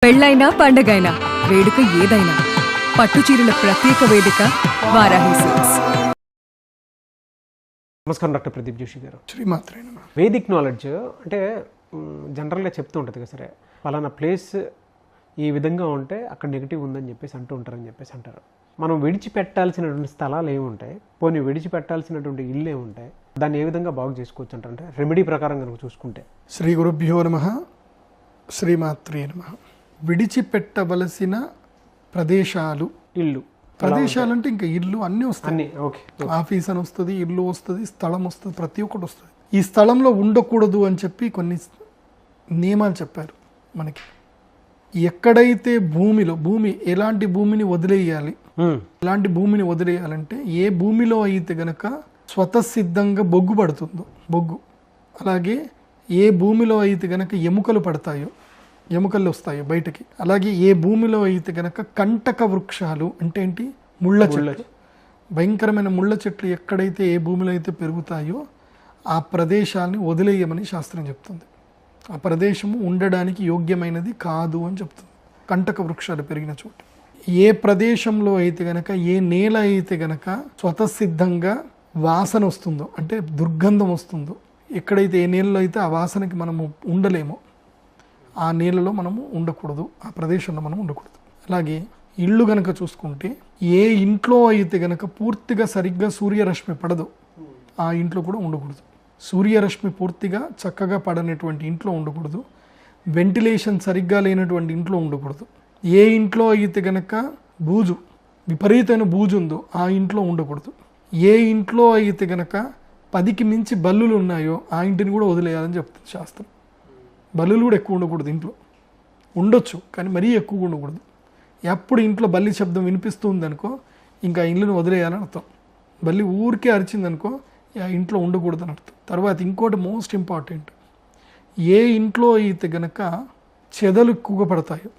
పెళ్ళైనా పండగైనా వేడుక ఏదైనా పట్టు చీరల ప్రత్యేక వేదిక వారాహి సిల్క్స్. నమస్కారం డాక్టర్ ప్రదీప్ జోషి గారు. శ్రీమాత్రే నమః. వేదిక్ నాలెడ్జ్ అంటే జనరల్గా చెప్తూ ఉంటుంది కదా, సరే పలానా ప్లేస్ ఈ విధంగా ఉంటే అక్కడ నెగిటివ్ ఉందని చెప్పేసి అంటారు. మనం విడిచిపెట్టాల్సినటువంటి స్థలాలు ఏముంటాయి, పోనీ విడిచిపెట్టాల్సినటువంటి ఇల్లు ఏముంటాయి, దాన్ని ఏ విధంగా బాగు చేసుకోవచ్చు అంటే రెమెడీ ప్రకారం కనుక చూసుకుంటే? శ్రీ గురుభ్యో నమః. శ్రీమాత్రే నమః. విడిచిపెట్టవలసిన ప్రదేశాలు, ఇల్లు ప్రదేశాలు అంటే ఇంకా ఇల్లు అన్నీ వస్తాయి. అన్నీ ఓకే. ఆఫీస్ అని వస్తుంది, ఇల్లు వస్తుంది, స్థలం వస్తుంది, ప్రతి ఒక్కటి వస్తుంది. ఈ స్థలంలో ఉండకూడదు అని చెప్పి కొన్ని నియమాలు చెప్పారు మనకి. ఎక్కడైతే భూమి ఎలాంటి భూమిని వదిలేయాలి, ఎలాంటి భూమిని వదిలేయాలంటే ఏ భూమిలో అయితే గనక స్వతసిద్ధంగా బొగ్గు పడుతుందో బొగ్గు, అలాగే ఏ భూమిలో అయితే గనక ఎముకలు పడతాయో, ఎముకలు వస్తాయో బయటకి, అలాగే ఏ భూమిలో అయితే గనక కంటక వృక్షాలు అంటే ఏంటి, ముళ్ళ చెట్లు, భయంకరమైన ముళ్ళ చెట్లు ఎక్కడైతే ఏ భూమిలో అయితే పెరుగుతాయో ఆ ప్రదేశాన్ని వదిలేయమని శాస్త్రం చెప్తుంది. ఆ ప్రదేశము ఉండడానికి యోగ్యమైనది కాదు అని చెప్తుంది. కంటక వృక్షాలు పెరిగిన చోటు, ఏ ప్రదేశంలో అయితే గనక, ఏ నేల అయితే గనక స్వతసిద్ధంగా వాసన వస్తుందో అంటే దుర్గంధం వస్తుందో, ఎక్కడైతే ఏ నేలలో అయితే ఆ వాసనకి మనము ఉండలేమో ఆ నేలలో మనము ఉండకూడదు, ఆ ప్రదేశంలో మనం ఉండకూడదు. అలాగే ఇల్లు గనక చూసుకుంటే ఏ ఇంట్లో అయితే గనక పూర్తిగా సరిగ్గా సూర్యరశ్మి పడదో ఆ ఇంట్లో కూడా ఉండకూడదు. సూర్యరశ్మి పూర్తిగా చక్కగా పడనటువంటి ఇంట్లో ఉండకూడదు. వెంటిలేషన్ సరిగ్గా లేనటువంటి ఇంట్లో ఉండకూడదు. ఏ ఇంట్లో అయితే గనక విపరీతమైన బూజు ఉందో ఆ ఇంట్లో ఉండకూడదు. ఏ ఇంట్లో అయితే గనక 10కి మించి బల్లులు ఉన్నాయో ఆ ఇంటిని కూడా వదిలేయాలని చెప్తుంది శాస్త్రం. బల్లులు కూడా ఎక్కువ ఉండకూడదు, ఇంట్లో ఉండొచ్చు కానీ మరీ ఎక్కువ ఉండకూడదు. ఎప్పుడు ఇంట్లో బల్లి శబ్దం వినిపిస్తుంది అనుకో ఇంకా ఇల్లును వదిలేయాలని అర్థం. బల్లి ఊరికే అరిచిందనుకో ఆ ఇంట్లో ఉండకూడదు అని అర్థం. తర్వాత ఇంకోటి మోస్ట్ ఇంపార్టెంట్, ఏ ఇంట్లో అయితే గనక చెదలు ఎక్కువగా పడతాయో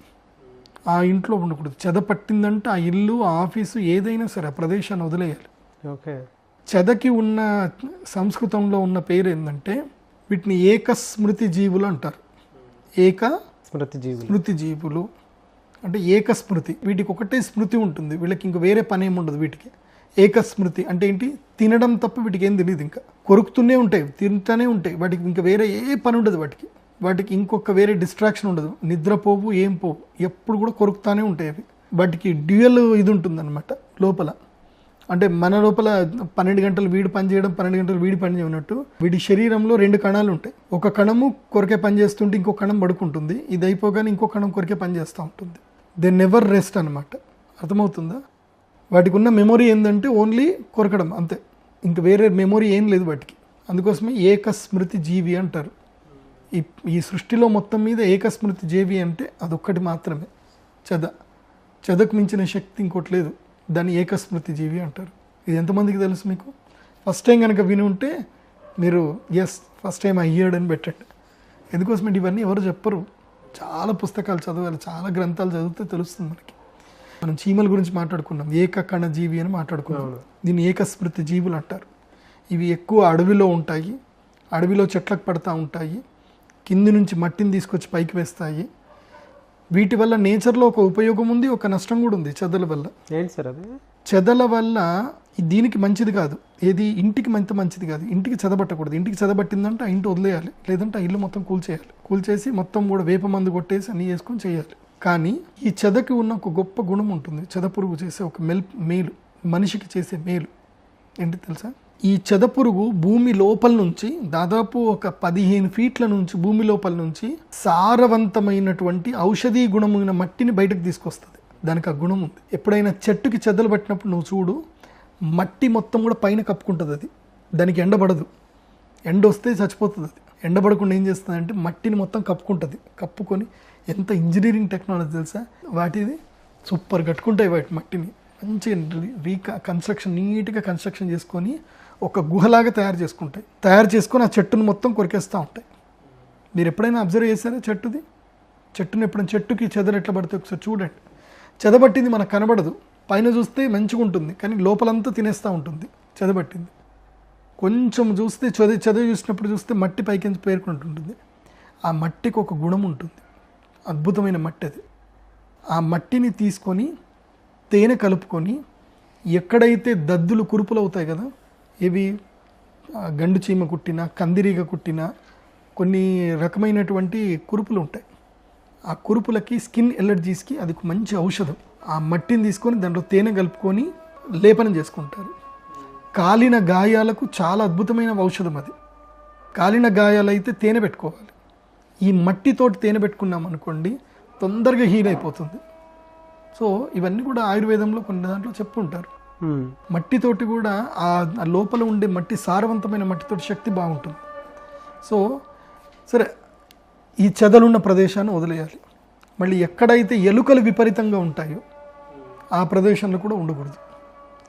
ఆ ఇంట్లో ఉండకూడదు. చెద పట్టిందంటే ఆ ఇల్లు, ఆ ఆఫీసు ఏదైనా సరే ఆ ప్రదేశాన్ని వదిలేయాలి. ఓకే. చెదకి ఉన్న సంస్కృతంలో ఉన్న పేరు ఏంటంటే వీటిని ఏకస్మృతి జీవులు అంటారు. స్మృతి జీవులు అంటే ఏకస్మృతి, వీటికి ఒకటే స్మృతి ఉంటుంది, వీళ్ళకి ఇంక వేరే పని ఏమి ఉండదు. వీటికి ఏకస్మృతి అంటే ఏంటి, తినడం తప్ప వీటికి ఏం తెలియదు, ఇంకా కొరుకుతూనే ఉంటాయి, తింటూనే ఉంటాయి. వాటికి ఇంకా వేరే ఏ పని ఉండదు, వాటికి ఇంకొక వేరే డిస్ట్రాక్షన్ ఉండదు. నిద్రపోవు, ఏం పోవు, ఎప్పుడు కూడా కొరుకుతానే ఉంటాయి అవి. వాటికి డ్యూయల్ ఇది ఉంటుందన్నమాట లోపల. అంటే మన లోపల 12 గంటలు వీడి పని చేయడం, 12 గంటలు వీడి పని చేయనట్టు వీడి శరీరంలో 2 కణాలు ఉంటాయి. ఒక కణము కొరికే పని చేస్తుంటే ఇంకో కణం పడుకుంటుంది, ఇది అయిపోగానే ఇంకో కణం కొరికే పని చేస్తూ ఉంటుంది. దే నెవర్ రెస్ట్ అనమాట. అర్థమవుతుందా? వాటికి ఉన్న మెమొరీ ఏంటంటే ఓన్లీ కొరకడం అంతే, ఇంక వేరే మెమొరీ ఏం లేదు వాటికి. అందుకోసమే ఏకస్మృతి జీవి అంటారు. ఈ సృష్టిలో మొత్తం మీద ఏకస్మృతి జీవి అంటే అదొక్కటి మాత్రమే. చెదకు మించిన శక్తి ఇంకోటి లేదు, దాన్ని ఏకస్మృతి జీవి అంటారు. ఇది ఎంతమందికి తెలుసు మీకు? ఫస్ట్ టైం కనుక విని ఉంటే మీరు ఫస్ట్ టైం అయ్యాడు అని పెట్టండి. ఎందుకోసమంటే ఇవన్నీ ఎవరు చెప్పరు. చాలా పుస్తకాలు చదవాలి, చాలా గ్రంథాలు చదివితే తెలుస్తుంది మనకి. మనం చీమల గురించి మాట్లాడుకున్నాం, ఏకకణ జీవి అని మాట్లాడుకున్నాం. దీన్ని ఏకస్మృతి జీవులు అంటారు. ఇవి ఎక్కువ అడవిలో ఉంటాయి, అడవిలో చెట్లకు పడతా ఉంటాయి, కింది నుంచి మట్టిని తీసుకొచ్చి పైకి వేస్తాయి. వీటి వల్ల నేచర్లో ఒక ఉపయోగం ఉంది, ఒక నష్టం కూడా ఉంది. చెదల వల్ల ఏంటి సార్ అది? చెదల వల్ల దీనికి మంచిది కాదు, ఏది ఇంటికి మంచిది కాదు. ఇంటికి చెదబట్టకూడదు. ఇంటికి చెదబట్టిందంటే ఆ ఇంటి వదిలేయాలి, లేదంటే ఆ ఇల్లు మొత్తం కూల్చేసి మొత్తం కూడా వేప మందు కొట్టేసి అన్నీ చేసుకొని చేయాలి. కానీ ఈ చెదకి ఉన్న ఒక గొప్ప గుణం ఉంటుంది. చెద పురుగు చేసే ఒక మేలు, మనిషికి చేసే మేలు ఏంటి తెలుసా? ఈ చెద పురుగు భూమి లోపల నుంచి దాదాపు ఒక 15 ఫీట్ల నుంచి భూమి లోపల నుంచి సారవంతమైనటువంటి ఔషధీ గుణమైన మట్టిని బయటకు తీసుకొస్తుంది. దానికి ఆ గుణం ఉంది. ఎప్పుడైనా చెట్టుకి చెదలు పట్టినప్పుడు నువ్వు చూడు, మట్టి మొత్తం కూడా పైన కప్పుకుంటుంది. అది దానికి ఎండబడదు, ఎండ వస్తే చచ్చిపోతుంది. అది ఎండబడకుండా ఏం చేస్తుంది అంటే మట్టిని మొత్తం కప్పుకుంటుంది. కప్పుకొని ఎంత ఇంజనీరింగ్ టెక్నాలజీ తెలుసా వాటిది, సూపర్ కట్టుకుంటాయి వాటి మట్టిని. మంచిగా కన్స్ట్రక్షన్, నీట్గా కన్స్ట్రక్షన్ చేసుకొని ఒక గుహలాగా తయారు చేసుకొని ఆ చెట్టును మొత్తం కొరికేస్తూ ఉంటాయి. మీరు ఎప్పుడైనా అబ్జర్వ్ చేశారా చెట్టుని ఎప్పుడైనా చెట్టుకి చెదలు ఎట్లా పడితే ఒకసారి చూడండి. చెదబట్టింది మనకు కనబడదు, పైన చూస్తే మంచిగా ఉంటుంది కానీ లోపలంతా తినేస్తూ ఉంటుంది చెదబట్టింది. కొంచెం చూస్తే చదివి చూసినప్పుడు చూస్తే మట్టి పైకి పేర్కొంటుంటుంది. ఆ మట్టికి ఒక గుణం ఉంటుంది, అద్భుతమైన మట్టి అది. ఆ మట్టిని తీసుకొని తేనె కలుపుకొని ఎక్కడైతే దద్దులు కురుపులు అవుతాయి కదా, ఇవి గండు చీమ కుట్టినా కందిరీగ కుట్టినా కొన్ని రకమైనటువంటి కురుపులు ఉంటాయి. ఆ కురుపులకి స్కిన్ ఎలర్జీస్కి అది ఒక మంచి ఔషధం. ఆ మట్టిని తీసుకొని దాంట్లో తేనె కలుపుకొని లేపనం చేసుకుంటారు. కాలిన గాయాలకు చాలా అద్భుతమైన ఔషధం అది. కాలిన గాయాలైతే తేనె పెట్టుకోవాలి. ఈ మట్టితోటి తేనె పెట్టుకున్నాం అనుకోండి తొందరగా హీల్ అయిపోతుంది. సో ఇవన్నీ కూడా ఆయుర్వేదంలో కొన్ని దాంట్లో చెప్పుంటారు. మట్టితోటి కూడా ఆ లోపల ఉండే మట్టి సారవంతమైన మట్టితోటి శక్తి బాగుంటుంది. సో సరే, ఈ చెదలున్న ప్రదేశాన్ని వదిలేయాలి. మళ్ళీ ఎక్కడైతే ఎలుకలు విపరీతంగా ఉంటాయో ఆ ప్రదేశంలో కూడా ఉండకూడదు.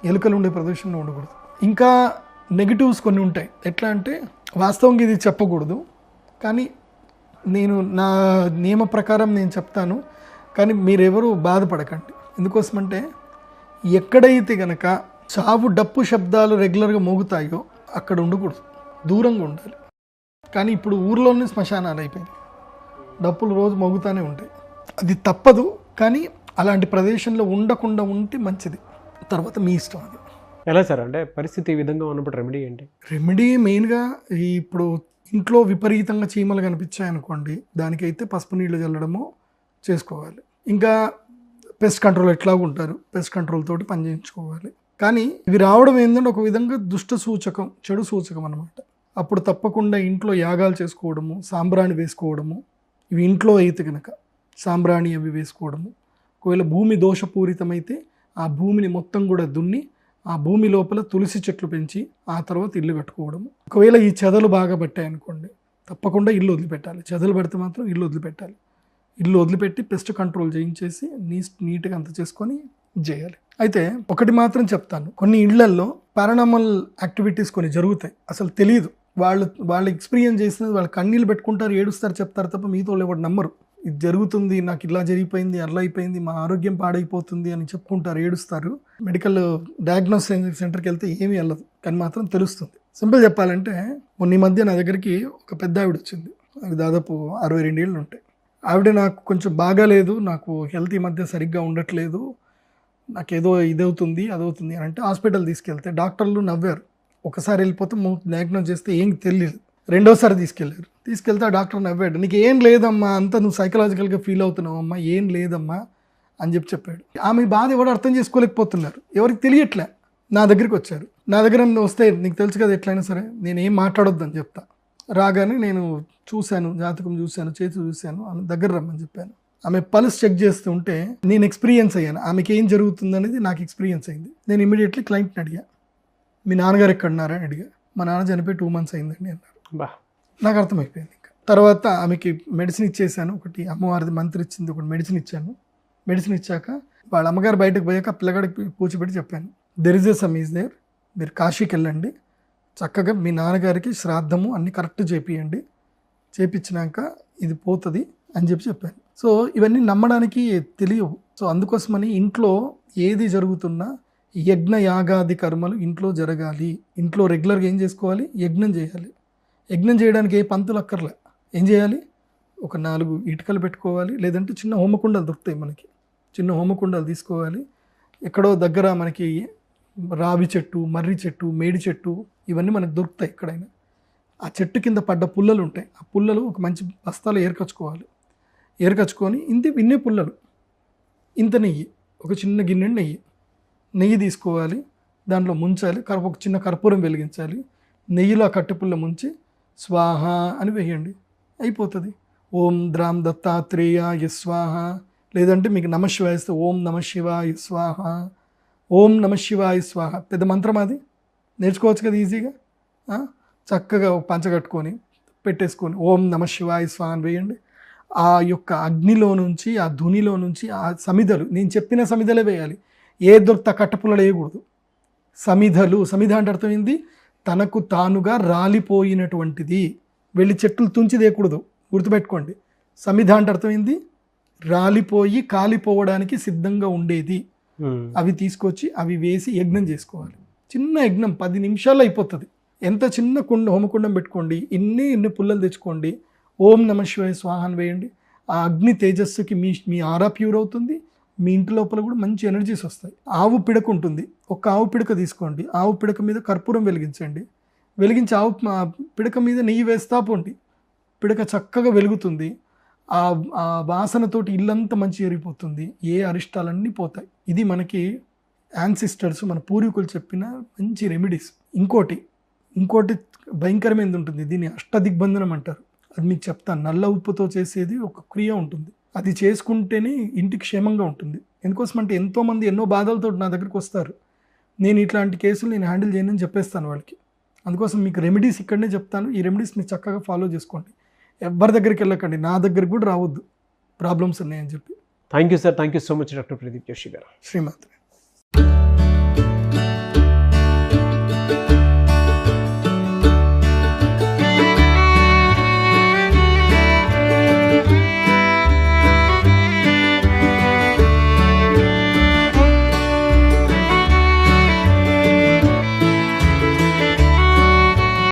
ఎలుకలు ఉండే ప్రదేశంలో ఉండకూడదు. ఇంకా నెగిటివ్స్ కొన్ని ఉంటాయి. ఎట్లా అంటే వాస్తవంగా ఇది చెప్పకూడదు, కానీ నేను నా నియమ ప్రకారం నేను చెప్తాను, కానీ మీరెవరూ బాధపడకండి. ఎందుకోసమంటే ఎక్కడైతే గనక చావు డప్పు శబ్దాలు రెగ్యులర్గా మోగుతాయో అక్కడ ఉండకూడదు, దూరంగా ఉండాలి. కానీ ఇప్పుడు ఊర్లోనే శ్మశానాలు అయిపోయినాయి, డప్పులు రోజు మోగుతూనే ఉంటాయి. అది తప్పదు, కానీ అలాంటి ప్రదేశంలో ఉండకుండా ఉంటే మంచిది. తర్వాత మీ ఇష్టం. అది ఎలా సార్ అంటే పరిస్థితి ఈ విధంగా ఉన్నప్పుడు రెమెడీ ఏంటి? రెమెడీ మెయిన్గా ఇప్పుడు ఇంట్లో విపరీతంగా చీమలు కనిపించాయనుకోండి, దానికైతే పసుపు నీళ్ళు చల్లడము చేసుకోవాలి. ఇంకా పెస్ట్ కంట్రోల్ ఎట్లాగూ ఉంటారు, పెస్ట్ కంట్రోల్ తోటి పని చేయించుకోవాలి. కానీ ఇవి రావడం ఏంటంటే ఒక విధంగా దుష్ట సూచకం, చెడు సూచకం అన్నమాట. అప్పుడు తప్పకుండా ఇంట్లో యాగాలు చేసుకోవడము, సాంబ్రాణి వేసుకోవడము, ఇవి ఇంట్లో అయితే కనుక సాంబ్రాణి అవి వేసుకోవడము. ఒకవేళ భూమి దోషపూరితమైతే ఆ భూమిని మొత్తం కూడా దున్ని ఆ భూమి లోపల తులసి చెట్లు పెంచి ఆ తర్వాత ఇల్లు కట్టుకోవడము. ఒకవేళ ఈ చెదలు బాగా పట్టాయనుకోండి తప్పకుండా ఇల్లు వదిలిపెట్టాలి. చెదలు పడితే మాత్రం ఇల్లు వదిలిపెట్టాలి. ఇల్లు వదిలిపెట్టి పెస్ట్ కంట్రోల్ చేయించేసి నీట్గా అంత చేసుకొని చేయాలి. అయితే ఒకటి మాత్రం చెప్తాను, కొన్ని ఇళ్లల్లో పారానార్మల్ యాక్టివిటీస్ కొన్ని జరుగుతాయి, అసలు తెలియదు. వాళ్ళు ఎక్స్పీరియన్స్ చేసినది వాళ్ళు కన్నీళ్ళు పెట్టుకుంటారు, ఏడుస్తారు, చెప్తారు తప్ప మీతో ఎవరు నమ్మరు. ఇది జరుగుతుంది, నాకు ఇలా జరిగిపోయింది, అలా అయిపోయింది, మా ఆరోగ్యం పాడైపోతుంది అని చెప్పుకుంటారు, ఏడుస్తారు. మెడికల్ డయాగ్నోస్టిక్ సెంటర్కి వెళ్తే ఏమీ వెళ్ళదు, కానీ మాత్రం తెలుస్తుంది. సింపుల్ చెప్పాలంటే మొన్న ఈ మధ్య నా దగ్గరికి ఒక పెద్ద ఆవిడ వచ్చింది. అది దాదాపు 62 ఏళ్ళు ఉంటాయి. ఆవిడ నాకు కొంచెం బాగాలేదు, నాకు హెల్త్ ఈ మధ్య సరిగ్గా ఉండట్లేదు, నాకేదో ఇదవుతుంది అదవుతుంది అని అంటే హాస్పిటల్ తీసుకెళ్తే డాక్టర్లు నవ్వారు. ఒకసారి వెళ్ళిపోతే డయాగ్నోస్ చేస్తే ఏం తెలియదు. రెండోసారి తీసుకెళ్తే ఆ డాక్టర్ నవ్వాడు. నీకు ఏం లేదమ్మా, అంతా నువ్వు సైకలాజికల్గా ఫీల్ అవుతున్నావు అమ్మా, ఏం లేదమ్మా అని చెప్పాడు. ఆమె బాధ ఎవరు అర్థం చేసుకోలేకపోతున్నారు, ఎవరికి తెలియట్లే. నా దగ్గరికి వచ్చారు. నా దగ్గర వస్తే నీకు తెలుసు కదా ఎట్లయినా సరే నేను ఏం మాట్లాడొద్దని చెప్తా. రాగానే నేను చూశాను, జాతకం చూశాను, చేతి చూశాను, ఆమె దగ్గర రమ్మని చెప్పాను. ఆమె పల్స్ చెక్ చేస్తూ ఉంటే నేను ఎక్స్పీరియన్స్ అయ్యాను, ఆమెకి ఏం జరుగుతుంది అనేది నాకు ఎక్స్పీరియన్స్ అయింది. నేను ఇమీడియట్లీ క్లయింట్ని అడిగా, మీ నాన్నగారు ఎక్కడున్నారా అని అడిగా. మా నాన్న చనిపోయి 2 months అయిందండి అన్నారు. నాకు అర్థమైపోయింది. ఇంకా తర్వాత ఆమెకి మెడిసిన్ ఇచ్చేసాను. ఒకటి అమ్మవారిది మంత్రి ఇచ్చింది, ఒకటి మెడిసిన్ ఇచ్చాను. మెడిసిన్ ఇచ్చాక వాళ్ళ అమ్మగారు బయటకు పోయాక పిల్లగాడికి కూర్చోబెట్టి చెప్పాను, there is a some is there, మీరు కాశీకి వెళ్ళండి, చక్కగా మీ నాన్నగారికి శ్రాద్ధము అన్నీ కరెక్ట్ చేపియండి, చేపించినాక ఇది పోతుంది అని చెప్పాను. సో ఇవన్నీ నమ్మడానికి తెలియవు. సో అందుకోసమని ఇంట్లో ఏది జరుగుతున్నా యజ్ఞ యాగాది కర్మలు ఇంట్లో జరగాలి. ఇంట్లో రెగ్యులర్గా ఏం చేసుకోవాలి, యజ్ఞం చేయాలి. యజ్ఞం చేయడానికి ఏ పంతులు అక్కర్లే. ఏం చేయాలి, ఒక 4 ఇటుకలు పెట్టుకోవాలి, లేదంటే చిన్న హోమకుండాలు దొరుకుతాయి మనకి, చిన్న హోమకుండాలు తీసుకోవాలి. ఎక్కడో దగ్గర మనకి రావి చెట్టు, మర్రి చెట్టు, మేడి చెట్టు ఇవన్నీ మనకు దొరుకుతాయి ఎక్కడైనా. ఆ చెట్టు కింద పడ్డ పుల్లలు ఉంటాయి, ఆ పుల్లలు ఒక మంచి బస్తాలో ఏర్కచ్చుకోవాలి. ఏర్కచ్చుకొని ఇన్నే పుల్లలు, ఇంత నెయ్యి, ఒక చిన్న గిన్నె నెయ్యి తీసుకోవాలి, దాంట్లో ముంచాలి, ఒక చిన్న కర్పూరం వెలిగించాలి, నెయ్యిలో ఆ కట్టెపుల్ల ముంచి స్వాహ అని వేయండి, అయిపోతుంది. ఓం ద్రాం దత్తాత్రేయాయ స్వాహ, లేదంటే మీకు నమశివాయ ఇస్తే ఓం నమశివాయ స్వాహ, ఓం నమశివాయ స్వాహ. పెద్ద మంత్రం అది, నేర్చుకోవచ్చు కదా ఈజీగా. చక్కగా పంచ కట్టుకొని పెట్టేసుకొని ఓం నమశివాయ స్వాహ అని వేయండి. ఆ యొక్క అగ్నిలో నుంచి, ఆ ధునిలో నుంచి ఆ సమిధలు, నేను చెప్పిన సమిధలే వేయాలి, ఏ దొరుకుతా కట్టపుల్లలు వేయకూడదు. సమిధ అంటే అర్థమైంది తనకు తానుగా రాలిపోయినటువంటిది, వెళ్ళి చెట్లు తుంచి దేయకూడదు, గుర్తుపెట్టుకోండి. సమిధ అంటే అర్థమైంది రాలిపోయి కాలిపోవడానికి సిద్ధంగా ఉండేది. అవి తీసుకొచ్చి అవి వేసి యజ్ఞం చేసుకోవాలి. చిన్న యజ్ఞం 10 నిమిషాల్లో అయిపోతుంది. ఎంత చిన్న హోమకుండం పెట్టుకోండి, ఇన్ని పుల్లలు తెచ్చుకోండి, ఓం నమ శివాయ స్వాహ అని వేయండి. ఆ అగ్ని తేజస్సుకి మీ ఆరా ప్యూర్ అవుతుంది, మీ ఇంటి లోపల కూడా మంచి ఎనర్జీస్ వస్తాయి. ఆవు పిడక ఉంటుంది, ఒక ఆవు పిడక తీసుకోండి, ఆవు పిడక మీద కర్పూరం వెలిగించండి, వెలిగించి ఆవు పిడక మీద నెయ్యి వేస్తా పోండి, పిడక చక్కగా వెలుగుతుంది. ఆ వాసనతోటి ఇల్లంతా మంచి ఎరిగిపోతుంది, ఏ అరిష్టాలన్నీ పోతాయి. ఇది మనకి యాన్సిస్టర్స్ మన పూర్వీకులు చెప్పిన మంచి రెమెడీస్. ఇంకోటి భయంకరమైనది ఉంటుంది, దీన్ని అష్టదిగ్బంధనం అంటారు. అది మీకు చెప్తాను. నల్ల ఉప్పుతో చేసేది ఒక క్రియ ఉంటుంది, అది చేసుకుంటేనే ఇంటికి క్షేమంగా ఉంటుంది. ఎందుకోసం అంటే ఎంతోమంది ఎన్నో బాధలతో నా దగ్గరికి వస్తారు, నేను ఇట్లాంటి కేసులు నేను హ్యాండిల్ చేయనని చెప్పేస్తాను వాళ్ళకి. అందుకోసం మీకు రెమెడీస్ ఇక్కడనే చెప్తాను, ఈ రెమెడీస్ మీరు చక్కగా ఫాలో చేసుకోండి. ఎవరి దగ్గరికి వెళ్ళకండి, నా దగ్గరికి కూడా రావద్దు ప్రాబ్లమ్స్ ఉన్నాయని చెప్పి. Thank you sir, thank you so much doctor Pradeep Joshi గారు. శ్రీమాత్రే.